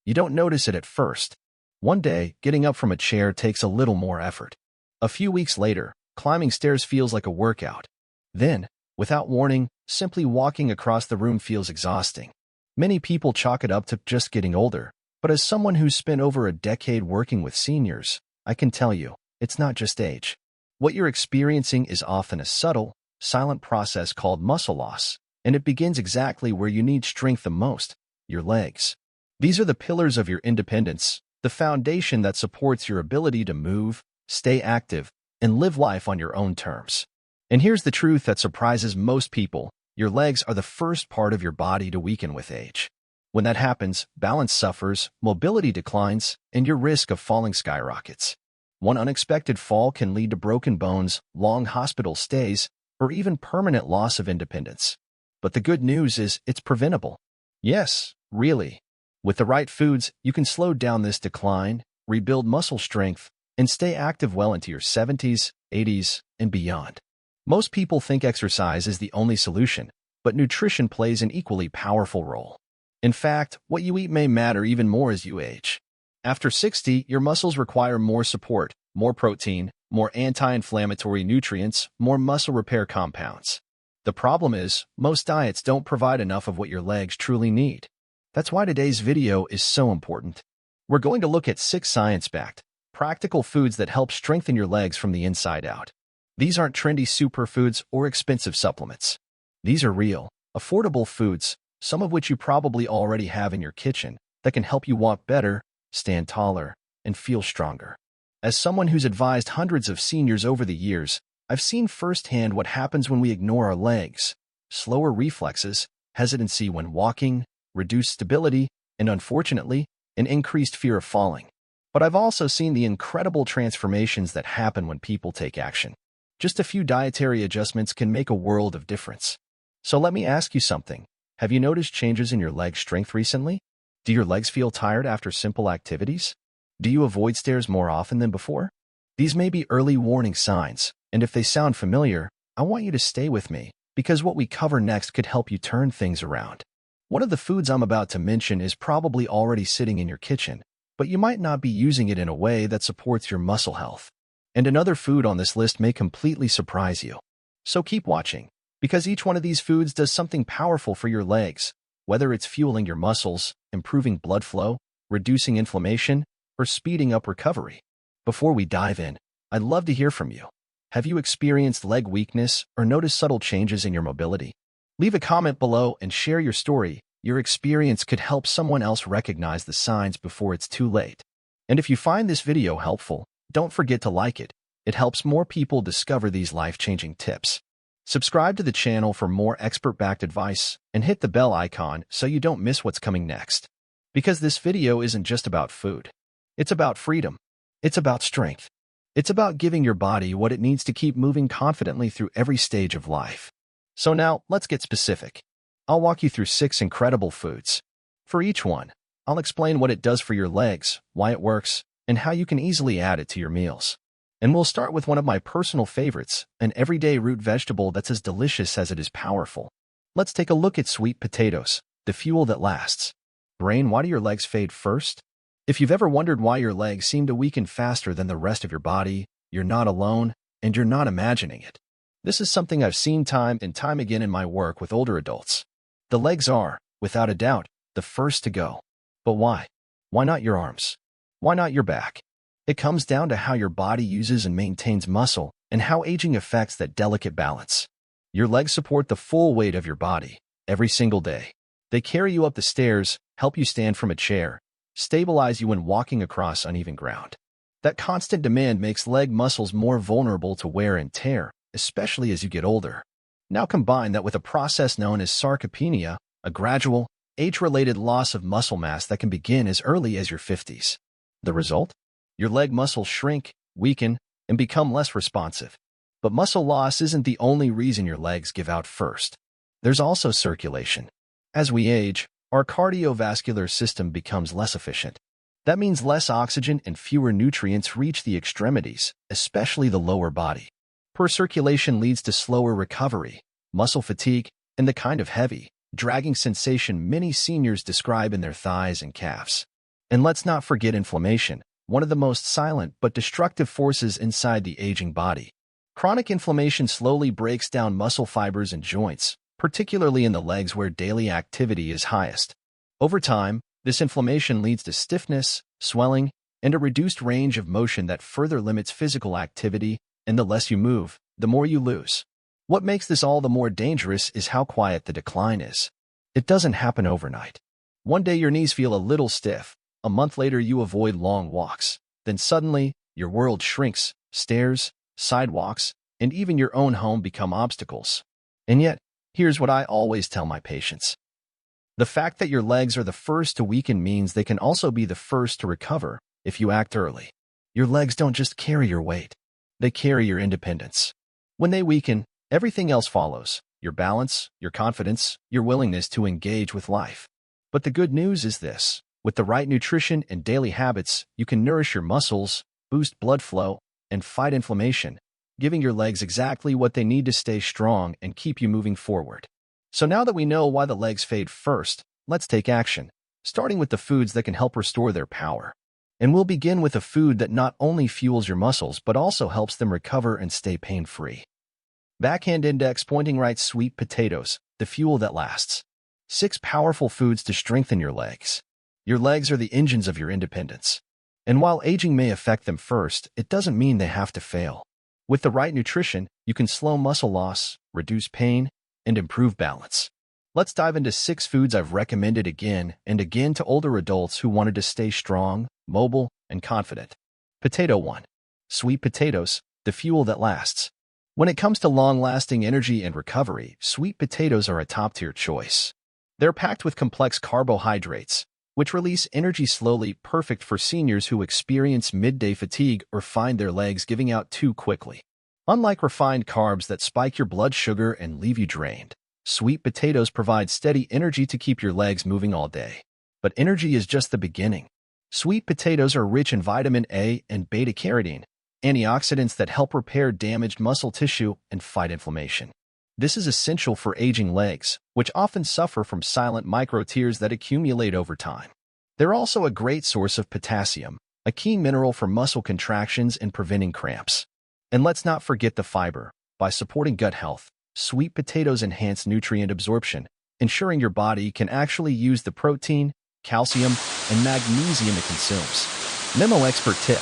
You don't notice it at first. One day, getting up from a chair takes a little more effort. A few weeks later, climbing stairs feels like a workout. Then, without warning, simply walking across the room feels exhausting. Many people chalk it up to just getting older, but as someone who's spent over a decade working with seniors, I can tell you, it's not just age. What you're experiencing is often a subtle, silent process called muscle loss, and it begins exactly where you need strength the most, your legs. These are the pillars of your independence, the foundation that supports your ability to move, stay active, and live life on your own terms. And here's the truth that surprises most people. Your legs are the first part of your body to weaken with age. When that happens, balance suffers, mobility declines, and your risk of falling skyrockets. One unexpected fall can lead to broken bones, long hospital stays, or even permanent loss of independence. But the good news is it's preventable. Yes, really. With the right foods, you can slow down this decline, rebuild muscle strength, and stay active well into your 70s, 80s, and beyond. Most people think exercise is the only solution, but nutrition plays an equally powerful role. In fact, what you eat may matter even more as you age. After 60, your muscles require more support, more protein, more anti-inflammatory nutrients, more muscle repair compounds. The problem is, most diets don't provide enough of what your legs truly need. That's why today's video is so important. We're going to look at 6 science-backed, practical foods that help strengthen your legs from the inside out. These aren't trendy superfoods or expensive supplements. These are real, affordable foods, some of which you probably already have in your kitchen, that can help you walk better, stand taller, and feel stronger. As someone who's advised hundreds of seniors over the years, I've seen firsthand what happens when we ignore our legs: slower reflexes, hesitancy when walking, reduced stability, and unfortunately, an increased fear of falling. But I've also seen the incredible transformations that happen when people take action. Just a few dietary adjustments can make a world of difference. So let me ask you something. Have you noticed changes in your leg strength recently? Do your legs feel tired after simple activities? Do you avoid stairs more often than before? These may be early warning signs, and if they sound familiar, I want you to stay with me, because what we cover next could help you turn things around. One of the foods I'm about to mention is probably already sitting in your kitchen, but you might not be using it in a way that supports your muscle health. And another food on this list may completely surprise you. So keep watching, because each one of these foods does something powerful for your legs, whether it's fueling your muscles, improving blood flow, reducing inflammation, or speeding up recovery. Before we dive in, I'd love to hear from you. Have you experienced leg weakness or noticed subtle changes in your mobility? Leave a comment below and share your story. Your experience could help someone else recognize the signs before it's too late. And if you find this video helpful, don't forget to like it. It helps more people discover these life-changing tips. Subscribe to the channel for more expert-backed advice and hit the bell icon so you don't miss what's coming next. Because this video isn't just about food. It's about freedom. It's about strength. It's about giving your body what it needs to keep moving confidently through every stage of life. So now, let's get specific. I'll walk you through 6 incredible foods. For each one, I'll explain what it does for your legs, why it works, and how you can easily add it to your meals. And we'll start with one of my personal favorites, an everyday root vegetable that's as delicious as it is powerful. Let's take a look at sweet potatoes, the fuel that lasts. Brain, why do your legs fade first? If you've ever wondered why your legs seem to weaken faster than the rest of your body, you're not alone, and you're not imagining it. This is something I've seen time and time again in my work with older adults. The legs are, without a doubt, the first to go. But why? Why not your arms? Why not your back? It comes down to how your body uses and maintains muscle and how aging affects that delicate balance. Your legs support the full weight of your body every single day. They carry you up the stairs, help you stand from a chair, stabilize you when walking across uneven ground. That constant demand makes leg muscles more vulnerable to wear and tear, especially as you get older. Now combine that with a process known as sarcopenia, a gradual, age-related loss of muscle mass that can begin as early as your 50s. The result? Your leg muscles shrink, weaken, and become less responsive. But muscle loss isn't the only reason your legs give out first. There's also circulation. As we age, our cardiovascular system becomes less efficient. That means less oxygen and fewer nutrients reach the extremities, especially the lower body. Poor circulation leads to slower recovery, muscle fatigue, and the kind of heavy, dragging sensation many seniors describe in their thighs and calves. And let's not forget inflammation, one of the most silent but destructive forces inside the aging body. Chronic inflammation slowly breaks down muscle fibers and joints, particularly in the legs where daily activity is highest. Over time, this inflammation leads to stiffness, swelling, and a reduced range of motion that further limits physical activity, and the less you move, the more you lose. What makes this all the more dangerous is how quiet the decline is. It doesn't happen overnight. One day your knees feel a little stiff, a month later you avoid long walks, then suddenly, your world shrinks, stairs, sidewalks, and even your own home become obstacles. And yet, here's what I always tell my patients. The fact that your legs are the first to weaken means they can also be the first to recover if you act early. Your legs don't just carry your weight, they carry your independence. When they weaken, everything else follows: your balance, your confidence, your willingness to engage with life. But the good news is this: with the right nutrition and daily habits, you can nourish your muscles, boost blood flow, and fight inflammation, giving your legs exactly what they need to stay strong and keep you moving forward. So now that we know why the legs fade first, let's take action, starting with the foods that can help restore their power. And we'll begin with a food that not only fuels your muscles but also helps them recover and stay pain-free. Backhand index pointing right: sweet potatoes, the fuel that lasts. 6 powerful foods to strengthen your legs. Your legs are the engines of your independence. And while aging may affect them first, it doesn't mean they have to fail. With the right nutrition, you can slow muscle loss, reduce pain, and improve balance. Let's dive into 6 foods I've recommended again and again to older adults who wanted to stay strong, mobile, and confident. Potato 1. Sweet potatoes, the fuel that lasts. When it comes to long-lasting energy and recovery, sweet potatoes are a top-tier choice. They're packed with complex carbohydrates, which release energy slowly, perfect for seniors who experience midday fatigue or find their legs giving out too quickly. Unlike refined carbs that spike your blood sugar and leave you drained, sweet potatoes provide steady energy to keep your legs moving all day. But energy is just the beginning. Sweet potatoes are rich in vitamin A and beta-carotene, antioxidants that help repair damaged muscle tissue and fight inflammation. This is essential for aging legs, which often suffer from silent micro-tears that accumulate over time. They're also a great source of potassium, a key mineral for muscle contractions and preventing cramps. And let's not forget the fiber. By supporting gut health, sweet potatoes enhance nutrient absorption, ensuring your body can actually use the protein, calcium, and magnesium it consumes. Memo expert tip: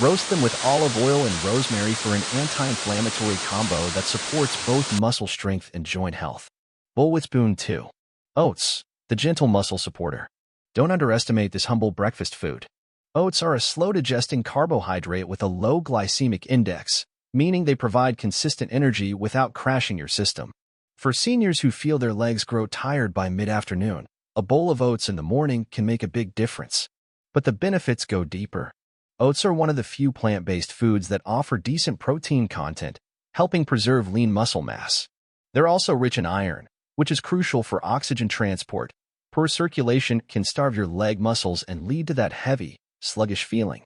roast them with olive oil and rosemary for an anti-inflammatory combo that supports both muscle strength and joint health. Bowl with spoon 2. Oats, the gentle muscle supporter. Don't underestimate this humble breakfast food. Oats are a slow-digesting carbohydrate with a low glycemic index, meaning they provide consistent energy without crashing your system. For seniors who feel their legs grow tired by mid-afternoon, a bowl of oats in the morning can make a big difference. But the benefits go deeper. Oats are one of the few plant-based foods that offer decent protein content, helping preserve lean muscle mass. They're also rich in iron, which is crucial for oxygen transport. Poor circulation can starve your leg muscles and lead to that heavy, sluggish feeling.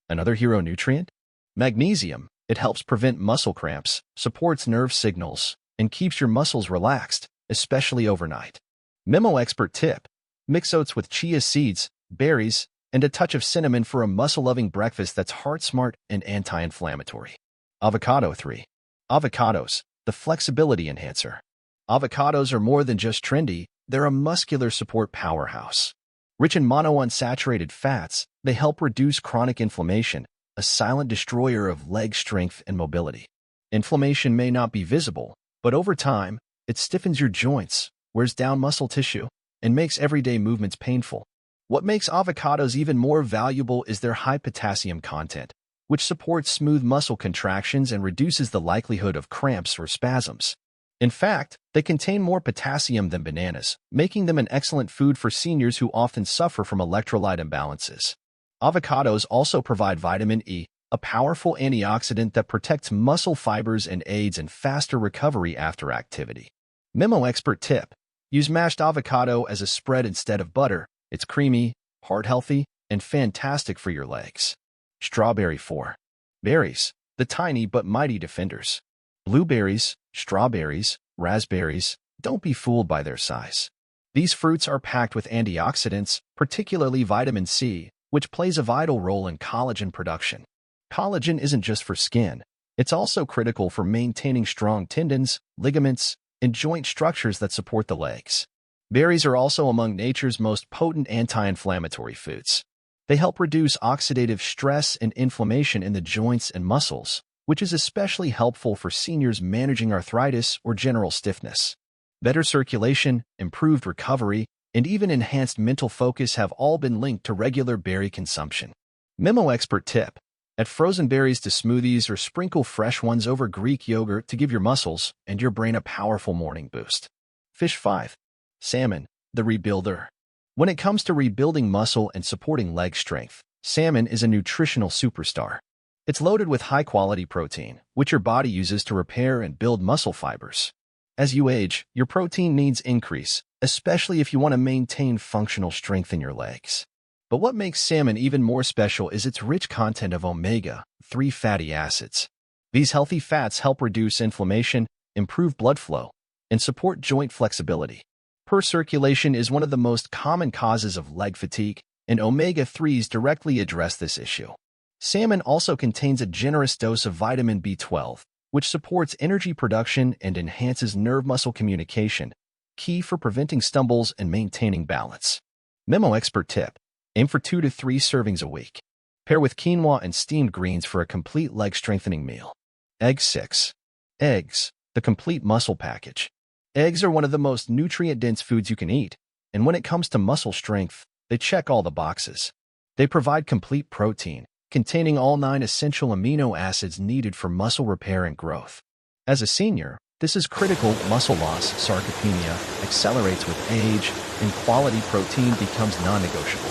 Another hero nutrient? Magnesium. It helps prevent muscle cramps, supports nerve signals, and keeps your muscles relaxed, especially overnight. Memo expert tip: mix oats with chia seeds, berries, and a touch of cinnamon for a muscle-loving breakfast that's heart-smart and anti-inflammatory. Avocado 3. Avocados, the flexibility enhancer. Avocados are more than just trendy, they're a muscular support powerhouse. Rich in monounsaturated fats, they help reduce chronic inflammation, a silent destroyer of leg strength and mobility. Inflammation may not be visible, but over time, it stiffens your joints, wears down muscle tissue, and makes everyday movements painful. What makes avocados even more valuable is their high potassium content, which supports smooth muscle contractions and reduces the likelihood of cramps or spasms. In fact, they contain more potassium than bananas, making them an excellent food for seniors who often suffer from electrolyte imbalances. Avocados also provide vitamin E, a powerful antioxidant that protects muscle fibers and aids in faster recovery after activity. Memo expert tip: use mashed avocado as a spread instead of butter. It's creamy, heart-healthy, and fantastic for your legs. Strawberry 4. Berries, the tiny but mighty defenders. Blueberries, strawberries, raspberries, don't be fooled by their size. These fruits are packed with antioxidants, particularly vitamin C, which plays a vital role in collagen production. Collagen isn't just for skin. It's also critical for maintaining strong tendons, ligaments, and joint structures that support the legs. Berries are also among nature's most potent anti-inflammatory foods. They help reduce oxidative stress and inflammation in the joints and muscles, which is especially helpful for seniors managing arthritis or general stiffness. Better circulation, improved recovery, and even enhanced mental focus have all been linked to regular berry consumption. Memo expert tip: add frozen berries to smoothies or sprinkle fresh ones over Greek yogurt to give your muscles and your brain a powerful morning boost. Fish 5. Salmon, the rebuilder. When it comes to rebuilding muscle and supporting leg strength, salmon is a nutritional superstar. It's loaded with high-quality protein, which your body uses to repair and build muscle fibers. As you age, your protein needs increase, especially if you want to maintain functional strength in your legs. But what makes salmon even more special is its rich content of omega-3 fatty acids. These healthy fats help reduce inflammation, improve blood flow, and support joint flexibility. Poor circulation is one of the most common causes of leg fatigue, and omega-3s directly address this issue. Salmon also contains a generous dose of vitamin B12, which supports energy production and enhances nerve-muscle communication, key for preventing stumbles and maintaining balance. Memo expert tip: aim for 2 to 3 servings a week. Pair with quinoa and steamed greens for a complete leg-strengthening meal. Egg 6. Eggs, the complete muscle package. Eggs are one of the most nutrient-dense foods you can eat, and when it comes to muscle strength, they check all the boxes. They provide complete protein, containing all 9 essential amino acids needed for muscle repair and growth. As a senior, this is critical. Muscle loss, sarcopenia, accelerates with age, and quality protein becomes non-negotiable.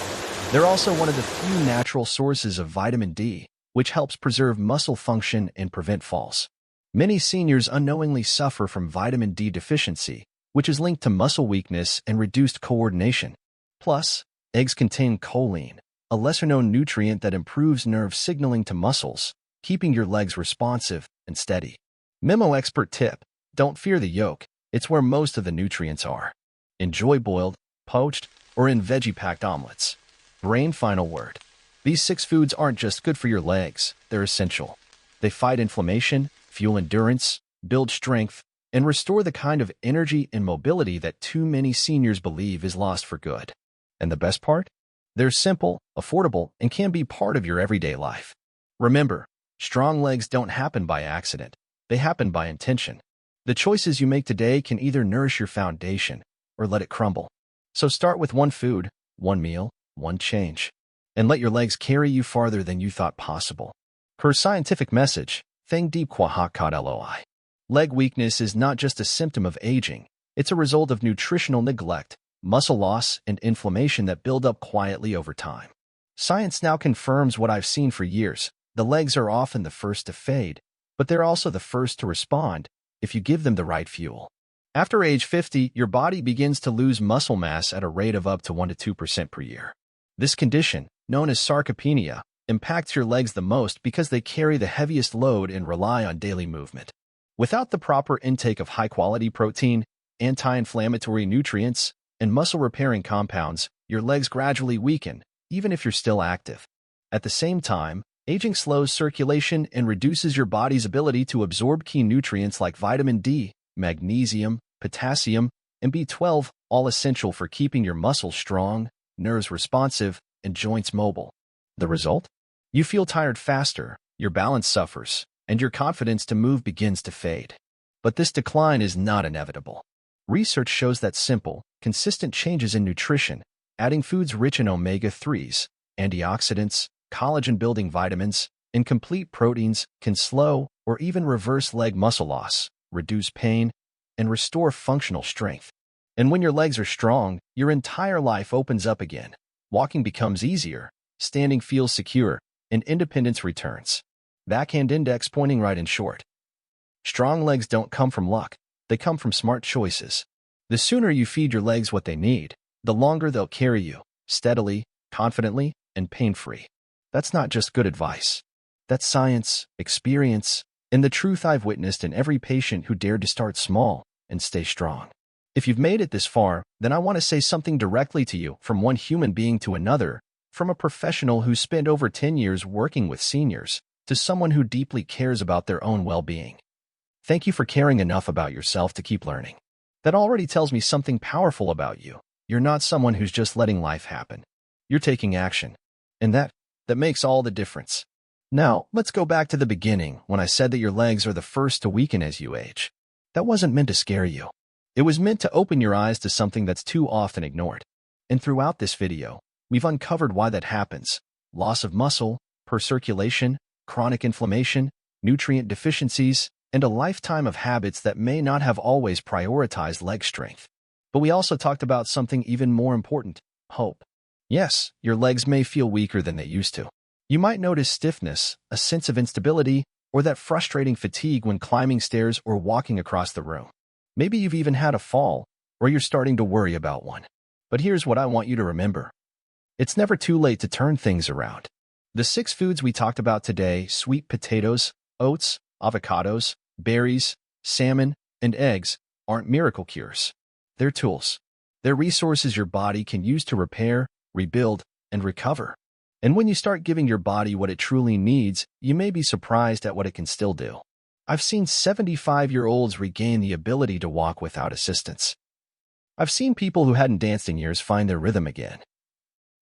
They're also one of the few natural sources of vitamin D, which helps preserve muscle function and prevent falls. Many seniors unknowingly suffer from vitamin D deficiency, which is linked to muscle weakness and reduced coordination. Plus, eggs contain choline, a lesser-known nutrient that improves nerve signaling to muscles, keeping your legs responsive and steady. Memo expert tip: don't fear the yolk, it's where most of the nutrients are. Enjoy boiled, poached, or in veggie-packed omelets. Brain final word: these 6 foods aren't just good for your legs, they're essential. They fight inflammation, fuel endurance, build strength, and restore the kind of energy and mobility that too many seniors believe is lost for good. And the best part? They're simple, affordable, and can be part of your everyday life. Remember, strong legs don't happen by accident. They happen by intention. The choices you make today can either nourish your foundation or let it crumble. So start with one food, one meal, one change, and let your legs carry you farther than you thought possible. Per scientific message, Thang Deep Kwahakat Loi. Leg weakness is not just a symptom of aging, it's a result of nutritional neglect, muscle loss, and inflammation that build up quietly over time. Science now confirms what I've seen for years: the legs are often the first to fade, but they're also the first to respond if you give them the right fuel. After age 50, your body begins to lose muscle mass at a rate of up to 1 to 2% per year. This condition, known as sarcopenia, impacts your legs the most because they carry the heaviest load and rely on daily movement. Without the proper intake of high-quality protein, anti-inflammatory nutrients, and muscle-repairing compounds, your legs gradually weaken, even if you're still active. At the same time, aging slows circulation and reduces your body's ability to absorb key nutrients like vitamin D, magnesium, potassium, and B12, all essential for keeping your muscles strong, nerves responsive, and joints mobile. The result? You feel tired faster, your balance suffers, and your confidence to move begins to fade. But this decline is not inevitable. Research shows that simple, consistent changes in nutrition, adding foods rich in omega-3s, antioxidants, collagen-building vitamins, and complete proteins can slow or even reverse leg muscle loss, reduce pain, and restore functional strength. And when your legs are strong, your entire life opens up again. Walking becomes easier, standing feels secure, and independence returns. Backhand index pointing right in short. Strong legs don't come from luck, they come from smart choices. The sooner you feed your legs what they need, the longer they'll carry you, steadily, confidently, and pain-free. That's not just good advice. That's science, experience, and the truth I've witnessed in every patient who dared to start small and stay strong. If you've made it this far, then I want to say something directly to you, from one human being to another. From a professional who spent over 10 years working with seniors to someone who deeply cares about their own well-being. Thank you for caring enough about yourself to keep learning. That already tells me something powerful about you. You're not someone who's just letting life happen. You're taking action. And that makes all the difference. Now, let's go back to the beginning when I said that your legs are the first to weaken as you age. That wasn't meant to scare you. It was meant to open your eyes to something that's too often ignored. And throughout this video, we've uncovered why that happens. Loss of muscle, poor circulation, chronic inflammation, nutrient deficiencies, and a lifetime of habits that may not have always prioritized leg strength. But we also talked about something even more important, hope. Yes, your legs may feel weaker than they used to. You might notice stiffness, a sense of instability, or that frustrating fatigue when climbing stairs or walking across the room. Maybe you've even had a fall, or you're starting to worry about one. But here's what I want you to remember. It's never too late to turn things around. The 6 foods we talked about today, sweet potatoes, oats, avocados, berries, salmon, and eggs, aren't miracle cures. They're tools. They're resources your body can use to repair, rebuild, and recover. And when you start giving your body what it truly needs, you may be surprised at what it can still do. I've seen 75-year-olds regain the ability to walk without assistance. I've seen people who hadn't danced in years find their rhythm again.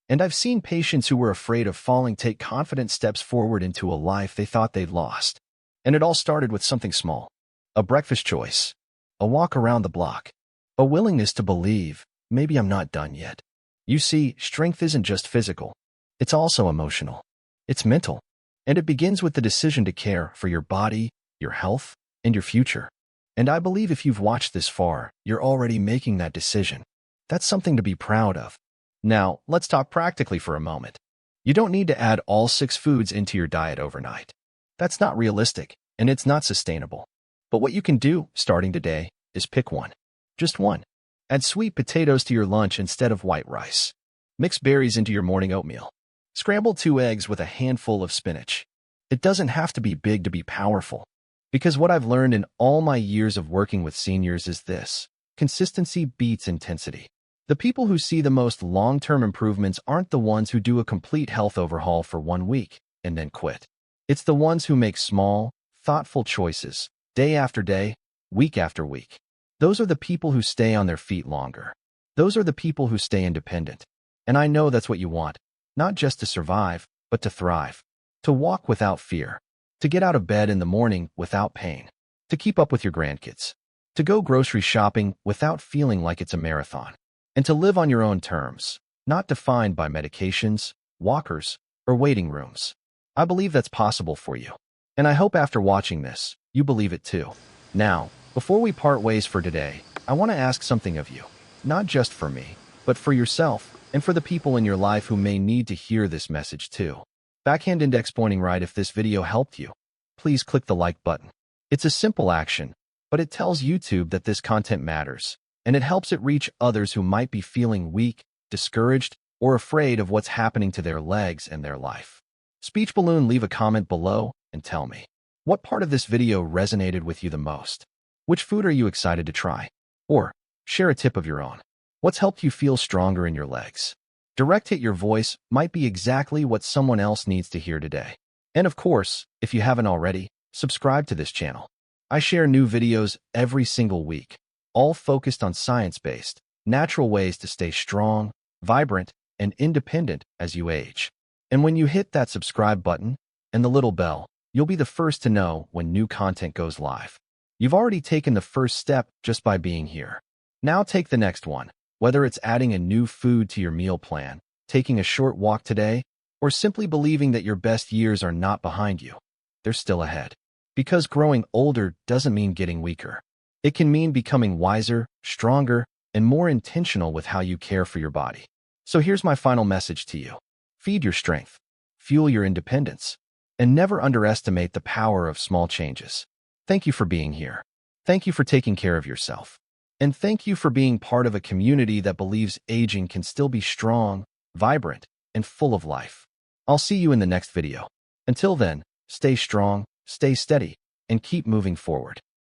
And I've seen patients who were afraid of falling take confident steps forward into a life they thought they'd lost. And it all started with something small. A breakfast choice. A walk around the block. A willingness to believe, maybe I'm not done yet. You see, strength isn't just physical. It's also emotional. It's mental. And it begins with the decision to care for your body, your health, and your future. And I believe if you've watched this far, you're already making that decision. That's something to be proud of. Now, let's talk practically for a moment. You don't need to add all 6 foods into your diet overnight. That's not realistic, and it's not sustainable. But what you can do, starting today, is pick one. Just one. Add sweet potatoes to your lunch instead of white rice. Mix berries into your morning oatmeal. Scramble 2 eggs with a handful of spinach. It doesn't have to be big to be powerful. Because what I've learned in all my years of working with seniors is this: consistency beats intensity. The people who see the most long-term improvements aren't the ones who do a complete health overhaul for 1 week and then quit. It's the ones who make small, thoughtful choices, day after day, week after week. Those are the people who stay on their feet longer. Those are the people who stay independent. And I know that's what you want, not just to survive, but to thrive. To walk without fear. To get out of bed in the morning without pain. To keep up with your grandkids. To go grocery shopping without feeling like it's a marathon. And to live on your own terms, not defined by medications, walkers, or waiting rooms. I believe that's possible for you. And I hope after watching this, you believe it too. Now, before we part ways for today, I want to ask something of you. Not just for me, but for yourself and for the people in your life who may need to hear this message too. Backhand index pointing right if this video helped you. Please click the like button. It's a simple action, but it tells YouTube that this content matters, and it helps it reach others who might be feeling weak, discouraged, or afraid of what's happening to their legs and their life. Speech Balloon, leave a comment below and tell me, what part of this video resonated with you the most? Which food are you excited to try? Or share a tip of your own. What's helped you feel stronger in your legs? Direct hit your voice might be exactly what someone else needs to hear today. And of course, if you haven't already, subscribe to this channel. I share new videos every single week, all focused on science-based, natural ways to stay strong, vibrant, and independent as you age. And when you hit that subscribe button and the little bell, you'll be the first to know when new content goes live. You've already taken the first step just by being here. Now take the next one, whether it's adding a new food to your meal plan, taking a short walk today, or simply believing that your best years are not behind you. They're still ahead. Because growing older doesn't mean getting weaker. It can mean becoming wiser, stronger, and more intentional with how you care for your body. So here's my final message to you. Feed your strength, fuel your independence, and never underestimate the power of small changes. Thank you for being here. Thank you for taking care of yourself. And thank you for being part of a community that believes aging can still be strong, vibrant, and full of life. I'll see you in the next video. Until then, stay strong, stay steady, and keep moving forward.